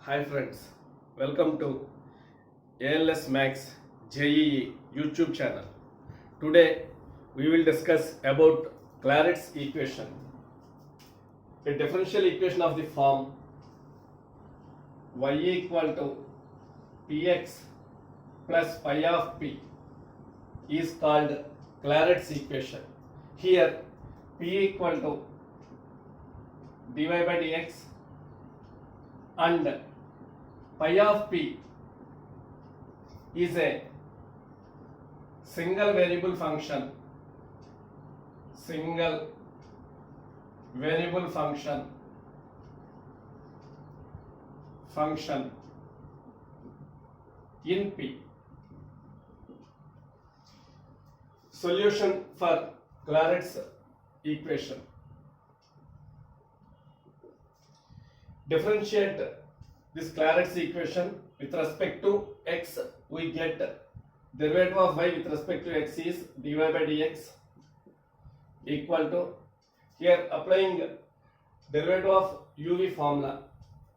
Hi friends, welcome to ALS Max JEE YouTube channel. Today we will discuss about Claret's equation, a differential equation of the form y equal to px plus phi of p is called Claret's equation. Here p equal to dy by dx and phi of p is a single variable function in P. Solution for Claret's equation. Differentiate this Claret's equation with respect to x, we get derivative of y with respect to x is dy by dx equal to, here applying derivative of uv formula,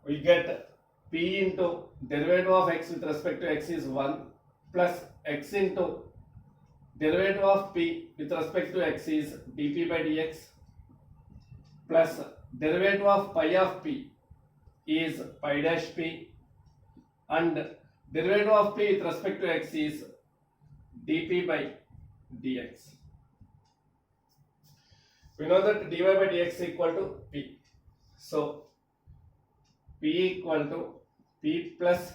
we get p into derivative of x with respect to x is 1 plus x into derivative of p with respect to x is dp by dx plus derivative of pi of p is pi dash p and derivative of p with respect to x is dp by dx. We know that dy by dx equal to p. So p equal to p plus,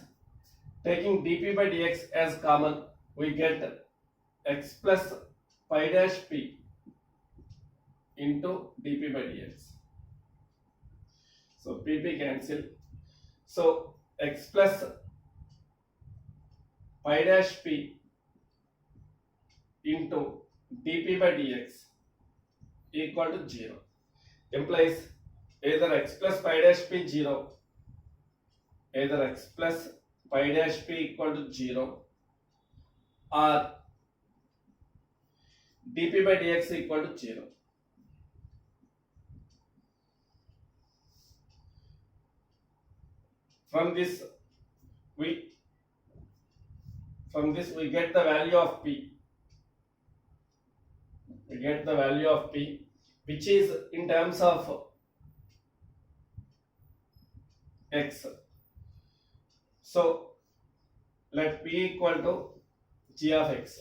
taking dp by dx as common, we get x plus pi dash p into dp by dx. So pp cancel. So x plus pi dash p into dp by dx equal to 0 implies either x plus pi dash p 0, either x plus pi dash p equal to 0 or dp by dx equal to 0. From this we get the value of p. We get the value of p which is in terms of x. So let p equal to g of x.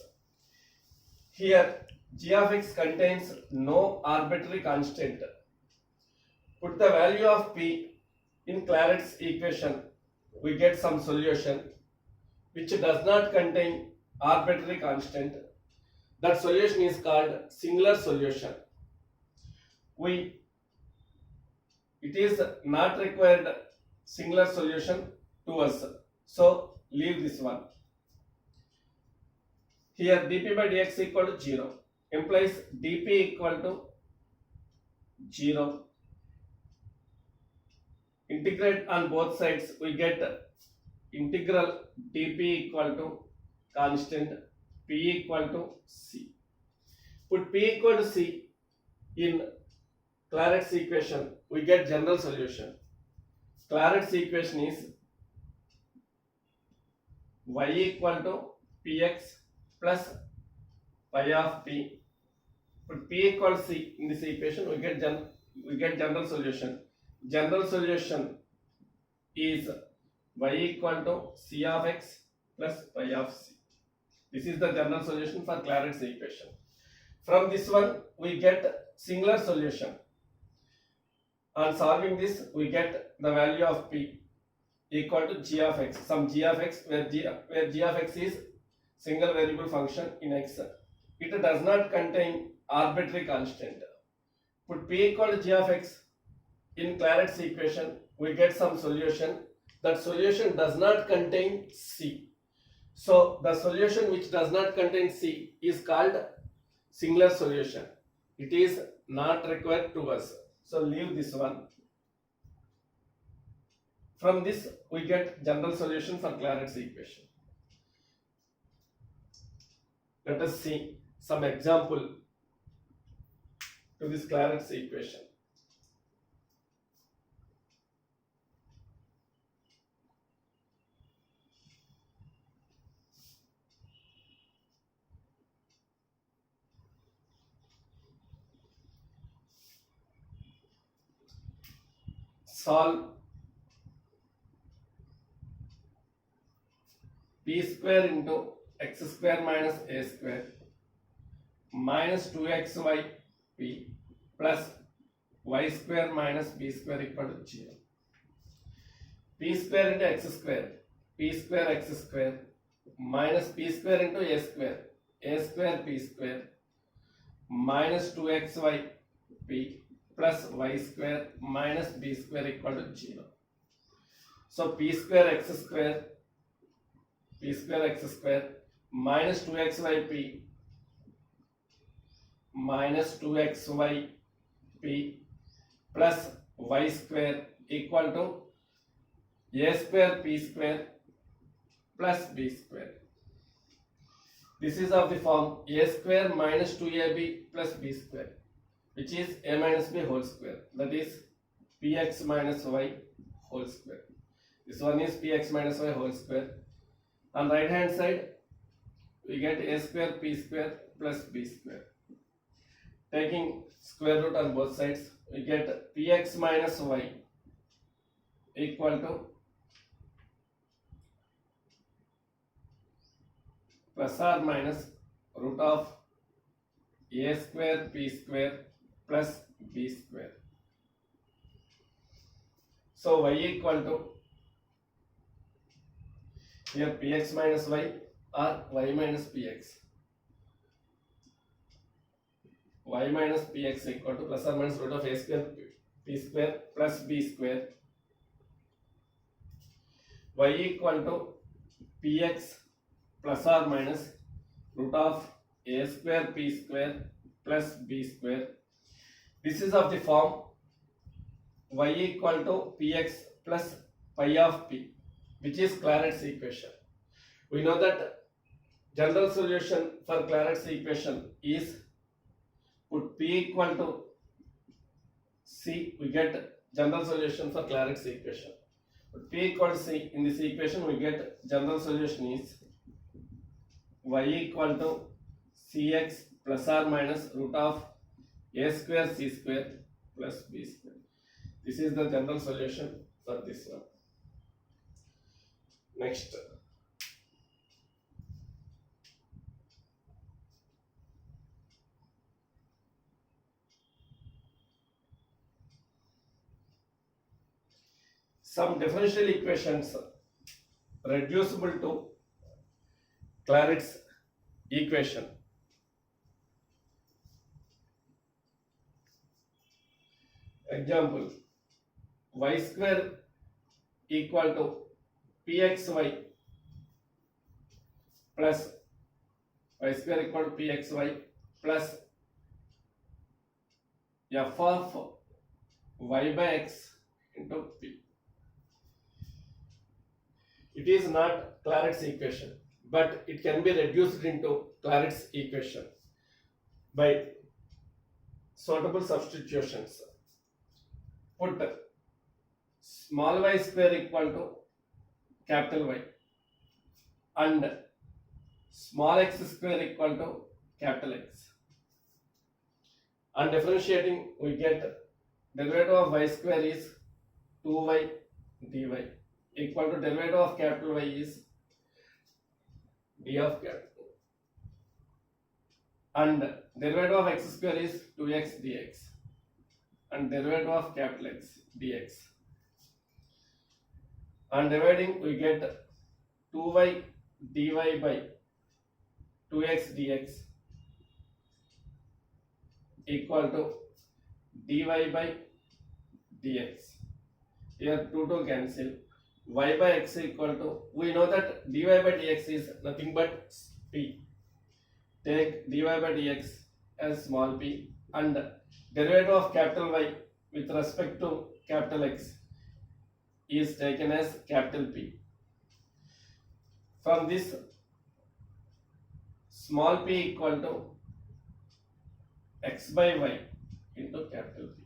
Here g of x contains no arbitrary constant. Put the value of p in Claret's equation, we get some solution which does not contain arbitrary constant. That solution is called singular solution. It is not required singular solution to us, so leave this one. Here dp by dx equal to 0 implies dp equal to 0. Integrate on both sides, we get integral dp equal to constant p equal to c. Put p equal to c in Claret's equation, we get general solution. Claret's equation is y equal to px plus pi of p. Put p equal to c in this equation, we get general solution. General solution is y equal to c of x plus pi of c. This is the general solution for Claret's equation. From this one we get singular solution. On solving this, we get the value of p equal to g of x, some g of x where g of x is single variable function in x. It does not contain arbitrary constant. Put p equal to g of x in Claret's equation, we get some solution. That solution does not contain c. So the solution which does not contain c is called singular solution. It is not required to us. So leave this one. From this we get general solution for Claret's equation. Let us see some example to this Claret's equation. solve p square into x square minus a square minus 2xy p plus y square minus b square equal to 0. P square into x square, p square x square minus p square into a square p square minus 2xy p plus y square minus b square equal to 0. So p square x square minus 2xy p minus 2xy p plus y square equal to a square p square plus b square. This is of the form a square minus 2ab plus b square, which is a minus b whole square, that is px minus y whole square. This one is px minus y whole square. On right hand side we get a square p square plus b square. Taking square root on both sides, we get px minus y equal to plus or minus root of a square p square plus b square. So y equal to, here px minus y or y minus px. Y minus px equal to plus or minus root of a square p square plus b square. Y equal to px plus or minus root of a square p square plus b square. This is of the form y equal to px plus pi of p, which is Clairaut's equation. We know that general solution for Clairaut's equation is, put p equal to c, we get general solution for Clairaut's equation. Put p equal to c in this equation, we get general solution is y equal to cx plus or minus root of a square c square plus b square. This is the general solution for this one. Next, some differential equations reducible to Clairaut's equation. Example, y square equal to pxy plus y square equal to pxy plus f of y by x into p. It is not Clairaut's equation, but it can be reduced into Clairaut's equation by suitable substitutions. Put small y square equal to capital Y and small x square equal to capital X. On differentiating, we get derivative of y square is 2y dy equal to derivative of capital Y is d of capital, and derivative of x square is 2x dx, and derivative of capital X dx. On dividing, we get 2y dy by 2x dx equal to dy by dx. Here 2 cancel. Y by x equal to, we know that dy by dx is nothing but p. Take dy by dx as small p, and derivative of capital Y with respect to capital X is taken as capital P. From this, small p equal to x by y into capital P.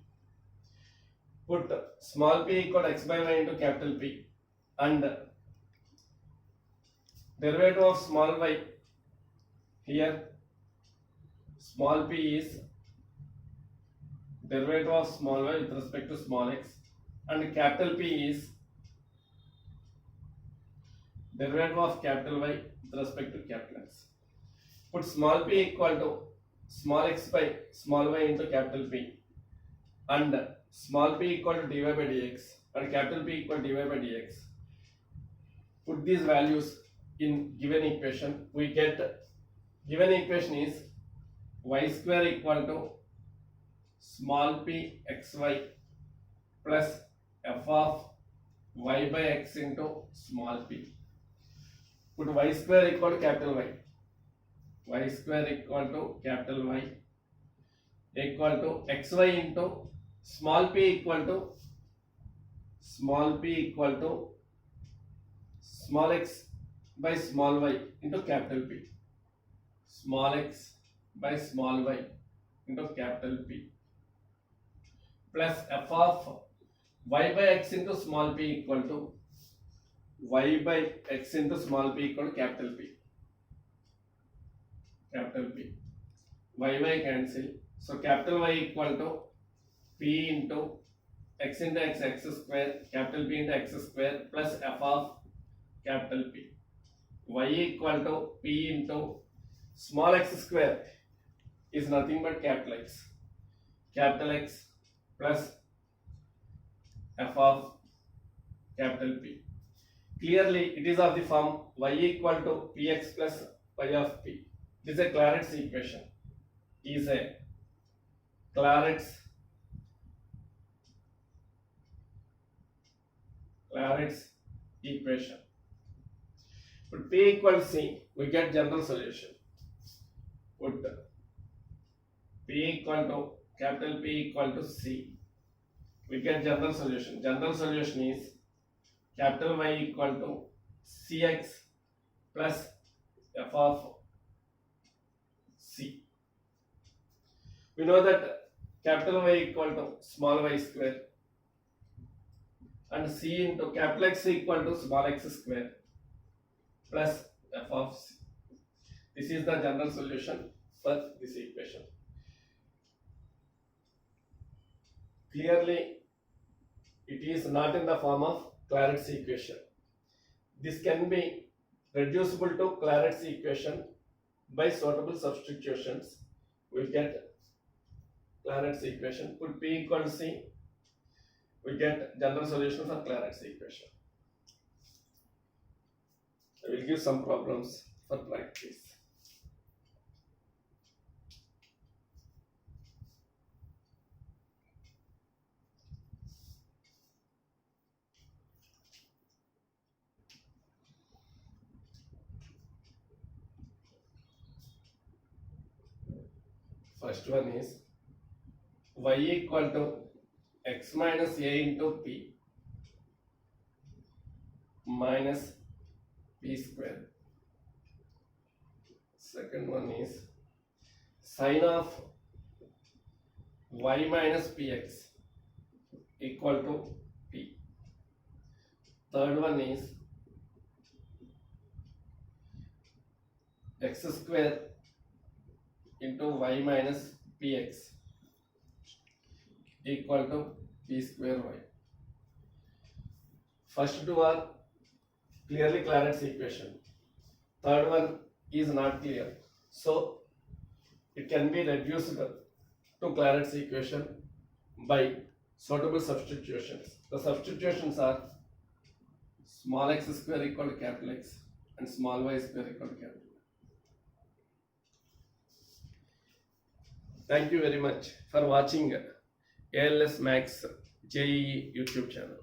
Put small p equal to x by y into capital P, and derivative of small y, here small p is derivative of small y with respect to small x and capital P is derivative of capital Y with respect to capital X. Put small p equal to small x by small y into capital P and small p equal to dy by dx and capital P equal to dy by dx. Put these values in given equation. We get given equation is y square equal to small p xy plus f of y by x into small p. Put y square equal to capital Y. Y square equal to capital Y equal to xy into small p equal to small x by small y into capital P. Small x by small y into capital P plus f of y by x into small p equal to y by x into small p equal to capital P. Capital P. Y cancel. So capital Y equal to P into x into x square, capital P into x square plus f of capital P. Y equal to P into small x square is nothing but capital X. Capital X plus f of capital P. Clearly, it is of the form y equal to px plus y of p. It is a Claret's equation. Is a Claret's equation. Put p equal to c, we get general solution. Put p equal to capital P equal to c, we get general solution. General solution is capital Y equal to cx plus f of c. We know that capital Y equal to small y square and c into capital X equal to small x square plus f of c. This is the general solution for this equation. Clearly, it is not in the form of Claret's equation. This can be reducible to Claret's equation by suitable substitutions. We get Claret's equation. Put p equal to c, we get general solution for Claret's equation. I will give some problems for practice. First one is y equal to x minus a into p minus p square. Second one is sine of y minus px equal to p. Third one is x square into y minus px equal to p square y. First two are clearly Claret's equation. Third one is not clear. So it can be reduced to Claret's equation by suitable substitutions. The substitutions are small x square equal to capital X and small y square equal to capital Y. Thank you very much for watching ALS Max JEE YouTube channel.